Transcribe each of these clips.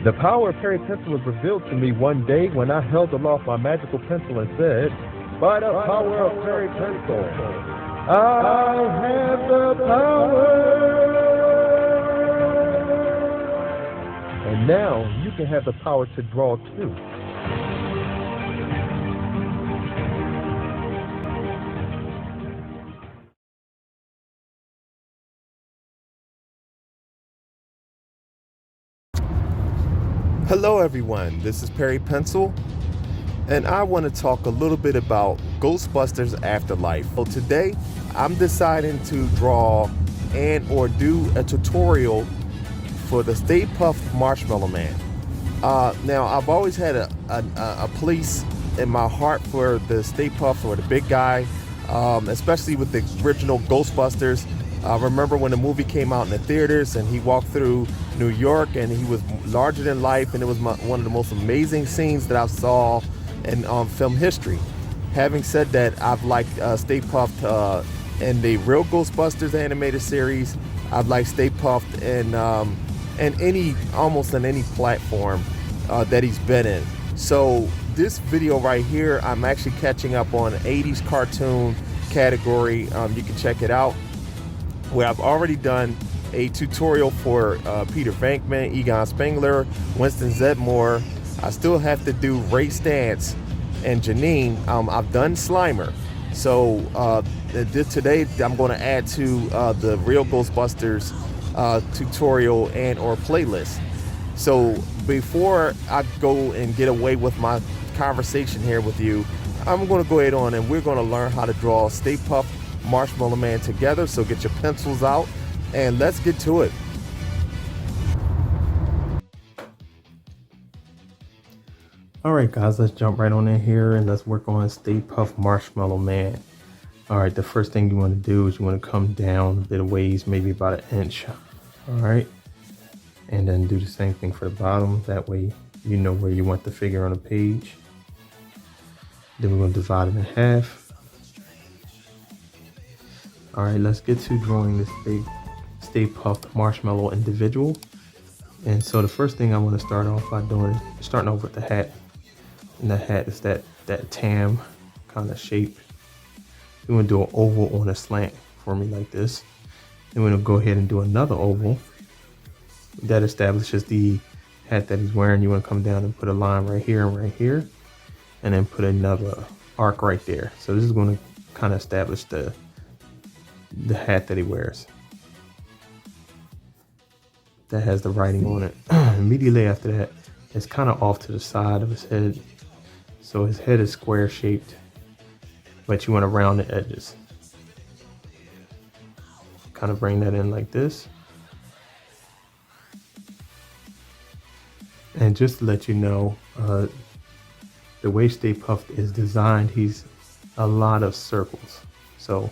The power of Perry Pencil was revealed to me one day when I held aloft my magical pencil and said, "By the power of Perry Pencil, I have the power." And now you can have the power to draw too. Hello everyone, this is Perry Pencil, and I want to talk a little bit about Ghostbusters Afterlife. So today, I'm deciding to draw and or do a tutorial for the Stay Puft Marshmallow Man. Now, I've always had a place in my heart for the Stay Puft or the big guy, especially with the original Ghostbusters. I remember when the movie came out in the theaters and he walked through New York and he was larger than life, and it was one of the most amazing scenes that I saw in film history. Having said that, I've liked Stay Puft in the real Ghostbusters animated series. I've liked Stay Puft in almost on any platform that he's been in. So this video right here, I'm actually catching up on 80s cartoon category. You can check it out, where I've already done a tutorial for Peter Venkman, Egon Spengler, Winston Zeddemore. I still have to do Ray Stantz and Janine. I've done Slimer. So today I'm going to add to the real Ghostbusters tutorial and or playlist. So before I go and get away with my conversation here with you, I'm going to go ahead on and we're going to learn how to draw Stay Puft Marshmallow Man together. So get your pencils out and let's get to it. Alright guys, let's jump right on in here and let's work on Stay Puft Marshmallow Man. Alright, the first thing you want to do is you want to come down a bit of ways, maybe about an inch. Alright, and then do the same thing for the bottom. That way you know where you want the figure on the page. Then we're going to divide it in half. Alright, let's get to drawing this Stay Puft Marshmallow individual. And so the first thing I want to start off by doing is starting off with the hat. And the hat is that tam kind of shape. We're going to do an oval on a slant for me like this. Then we're going to go ahead and do another oval. That establishes the hat that he's wearing. You want to come down and put a line right here and right here. And then put another arc right there. So this is going to kind of establish the hat that he wears. That has the writing on it. Immediately after that, it's kind of off to the side of his head. So his head is square shaped, but you want to round the edges. Kind of bring that in like this. And just to let you know, the way Stay Puft is designed, he's a lot of circles. So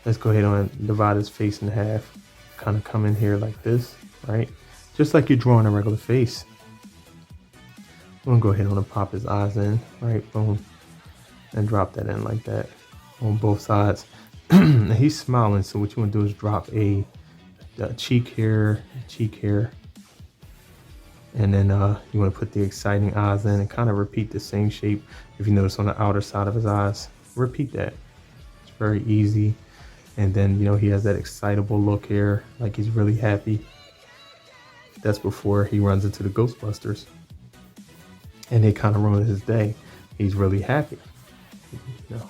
let's go ahead and divide his face in half. Kind of come in here like this, right? Just like you're drawing a regular face. I'm gonna go ahead and pop his eyes in, right? Boom. And drop that in like that on both sides. He's smiling, so what you want to do is drop a cheek here, and then you want to put the exciting eyes in and kind of repeat the same shape. If you notice on the outer side of his eyes, repeat that. It's very easy. And then, you know, he has that excitable look here, like he's really happy. That's before he runs into the Ghostbusters and they kind of ruin his day. He's really happy. You know.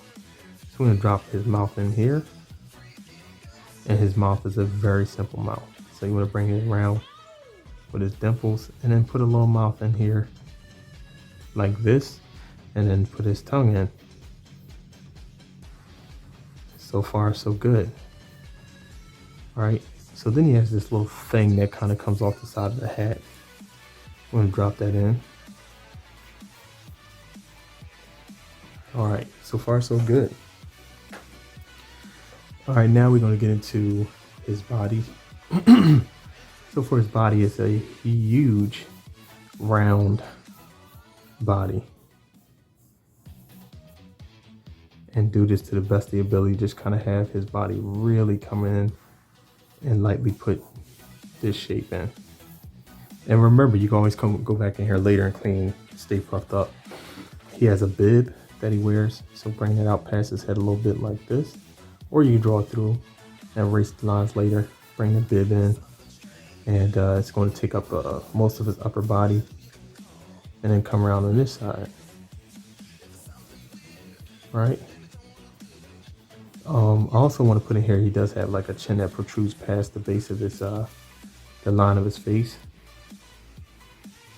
So we're gonna drop his mouth in here, and his mouth is a very simple mouth. So you want to bring it around with his dimples, and then put a little mouth in here like this, and then put his tongue in. So far, so good. All right. So then he has this little thing that kind of comes off the side of the hat. I'm gonna drop that in. All right, so far so good. All right, now we're gonna get into his body. So for his body, it's a huge round body. And do this to the best of your ability. Just kind of have his body really come in and lightly put this shape in. And remember, you can always go back in here later and clean, stay puffed up. He has a bib that he wears, so bring that out past his head a little bit like this. Or you can draw it through and erase the lines later. Bring the bib in, and it's going to take up most of his upper body, and then come around on this side. Right. I also want to put in here, he does have like a chin that protrudes past the base of his, the line of his face.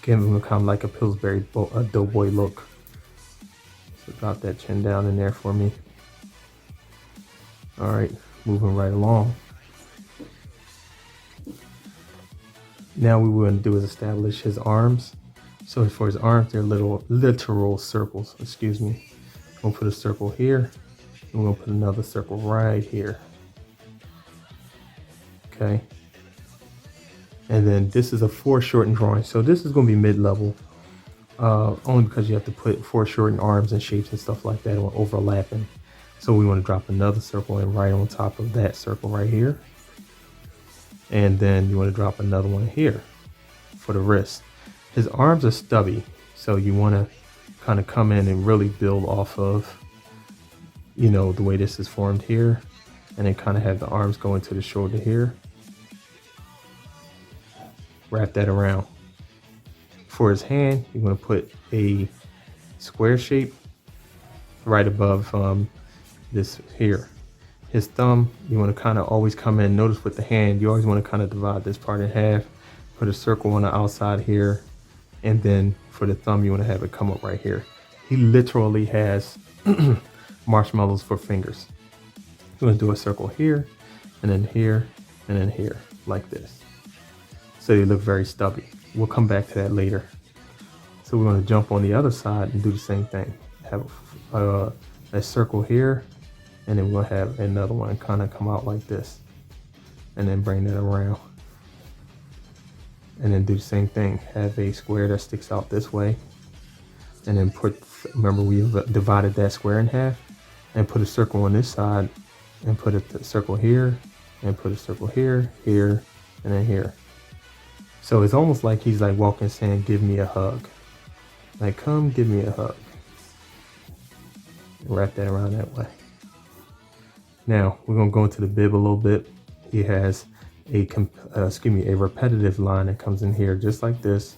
Give him kind of like a Pillsbury Doughboy look. So drop that chin down in there for me. All right, moving right along. Now what we're going to do is establish his arms. So for his arms, they're literal circles, excuse me. I'm going to put a circle here. And we're going to put another circle right here. Okay. And then this is a foreshortened drawing. So this is going to be mid-level. Only because you have to put foreshortened arms and shapes and stuff like that on overlapping. So we want to drop another circle in right on top of that circle right here. And then you want to drop another one here for the wrist. His arms are stubby, so you want to kind of come in and really build off of, you know, the way this is formed here, and then kind of have the arms go into the shoulder here. Wrap that around. For his hand, you want to put a square shape right above this here. His thumb, you want to kind of always come in. Notice with the hand, you always want to kind of divide this part in half. Put a circle on the outside here. And then for the thumb, you want to have it come up right here. He literally has marshmallows for fingers. You want to do a circle here, and then here, and then here, like this. So they look very stubby. We'll come back to that later. So we're going to jump on the other side and do the same thing. Have a circle here, and then we'll have another one kind of come out like this, and then bring that around. And then do the same thing. Have a square that sticks out this way, and then remember we've divided that square in half, and put a circle on this side, and put a circle here, and put a circle here, here, and then here. So it's almost like he's like walking saying, give me a hug. Like, come give me a hug. Wrap that around that way. Now we're gonna go into the bib a little bit. He has a repetitive line that comes in here just like this,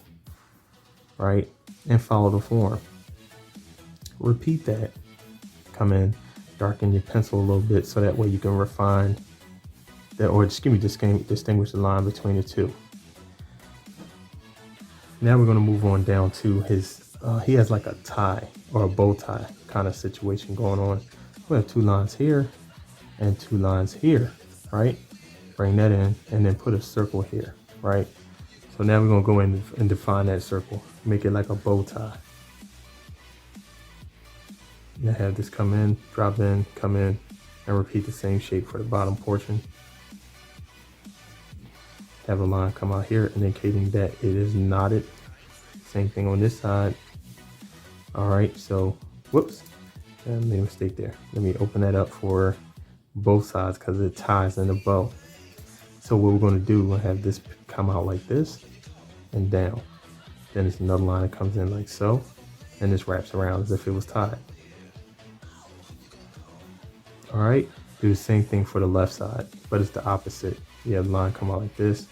right? And follow the form. Repeat that. Come in, darken your pencil a little bit so that way you can refine that, or distinguish the line between the two. Now we're going to move on down to his, he has like a tie or a bow tie kind of situation going on. We have two lines here and two lines here, right? Bring that in and then put a circle here, right? So now we're going to go in and define that circle, make it like a bow tie. Now have this come in, drop in, come in, and repeat the same shape for the bottom portion. Have a line come out here indicating that it is knotted. Same thing on this side. All right, so whoops, I made a mistake there. Let me open that up for both sides because it ties in the bow. So what we're going to do, we'll have this come out like this and down. Then there's another line that comes in like so, and this wraps around as if it was tied. All right, do the same thing for the left side, but it's the opposite. You have the line come out like this,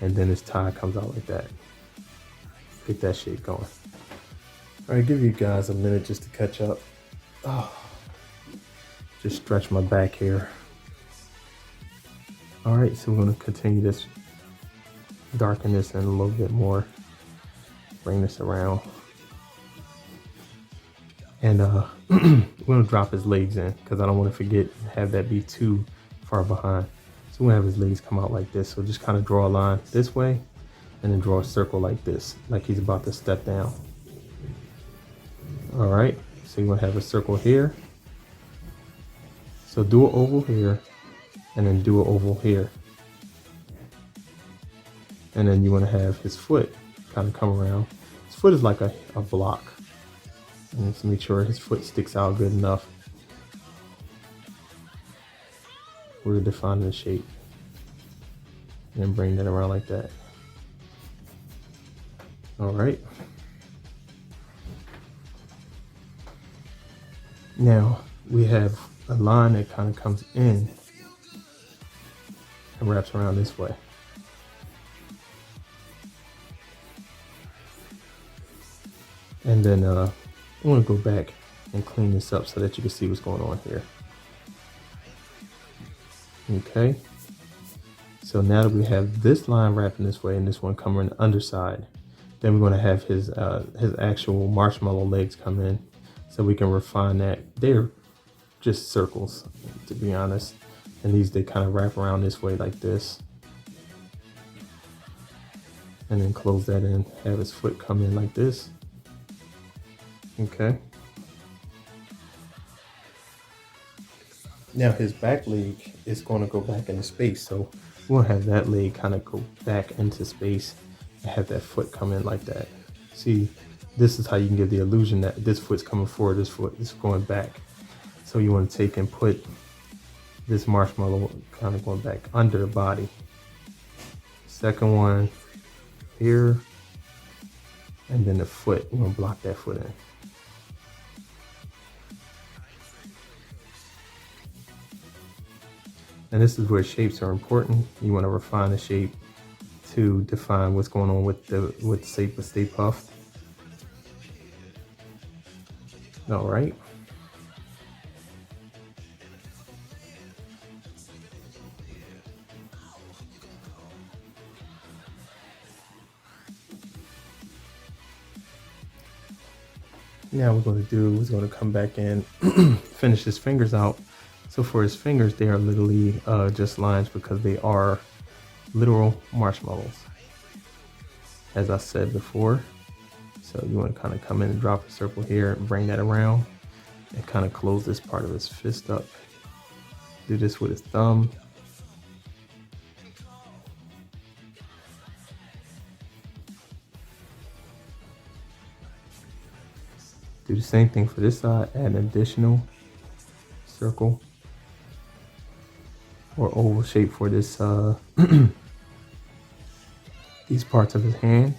and then this tie comes out like that. Get that shape going. All right, give you guys a minute just to catch up. Oh, just stretch my back here. All right, so we're going to continue this, darken this in a little bit more, bring this around. And we're going to drop his legs in because I don't want to forget and have that be too far behind. So we'll have his legs come out like this. So just kind of draw a line this way and then draw a circle like this, like he's about to step down. All right, so you're going to have a circle here. So do an oval here and then do an oval here. And then you want to have his foot kind of come around. His foot is like a block. And just make sure his foot sticks out good enough. We're defining the shape. And then bring that around like that. All right. Now we have a line that kind of comes in and wraps around this way. And then I want to go back and clean this up so that you can see what's going on here. Okay. So now that we have this line wrapping this way and this one coming on the underside, then we're going to have his actual marshmallow legs come in so we can refine that. They're just circles, to be honest. And these, they kind of wrap around this way like this. And then close that in, have his foot come in like this. Okay. Now his back leg is going to go back into space. So we'll have that leg kind of go back into space and have that foot come in like that. See, this is how you can give the illusion that this foot's coming forward, this foot is going back. So you want to take and put this marshmallow kind of going back under the body. Second one here, and then the foot, we're going to block that foot in. And this is where shapes are important. You want to refine the shape to define what's going on with the shape of Stay Puft. All right. Now we're going to do is going to come back in, finish his fingers out. So for his fingers, they are literally just lines because they are literal marshmallows, as I said before. So you want to kind of come in and drop a circle here and bring that around and kind of close this part of his fist up. Do this with his thumb. Do the same thing for this side, add an additional circle or oval shape for this these parts of his hand.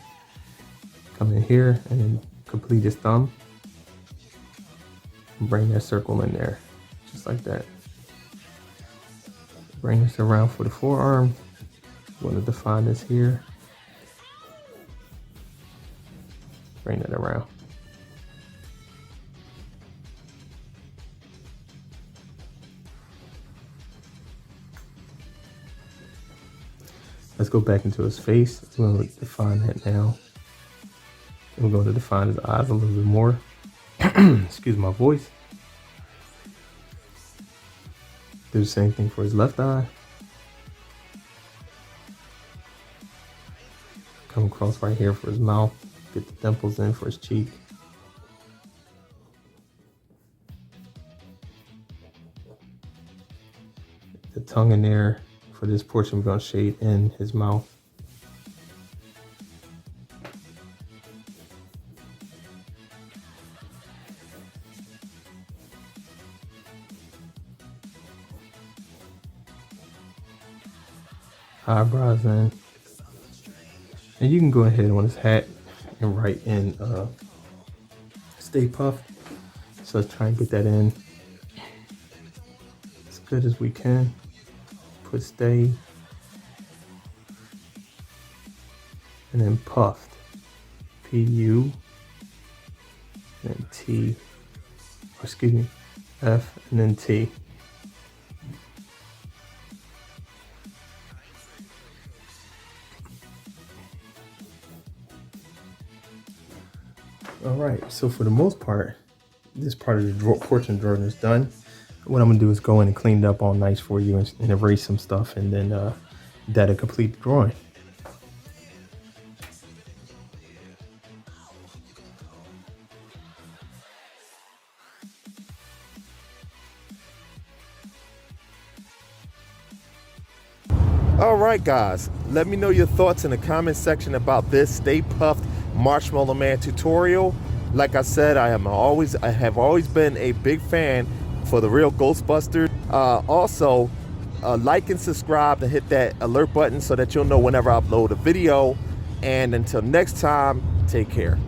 Come in here and then complete his thumb. And bring that circle in there, just like that. Bring this around for the forearm. You want to define this here. Bring that around. Let's go back into his face. We're going to define that now. And we're going to define his eyes a little bit more. Excuse my voice. Do the same thing for his left eye. Come across right here for his mouth. Get the dimples in for his cheek. The tongue in there. For this portion, we're going to shade in his mouth. Eyebrows in. And you can go ahead on his hat and write in Stay Puft. So let's try and get that in as good as we can. Put Stay, and then Puft, P-U, and then T, or excuse me, F, and then T. All right, so for the most part, this part of the portion drawing is done. What I'm gonna do is go in and clean it up all nice for you and erase some stuff, and then that'll complete the drawing. All right, guys, let me know your thoughts in the comment section about this Stay Puft Marshmallow Man tutorial. Like I said, I have always been a big fan for the real Ghostbusters. Also, like and subscribe and hit that alert button so that you'll know whenever I upload a video. And until next time, Take care.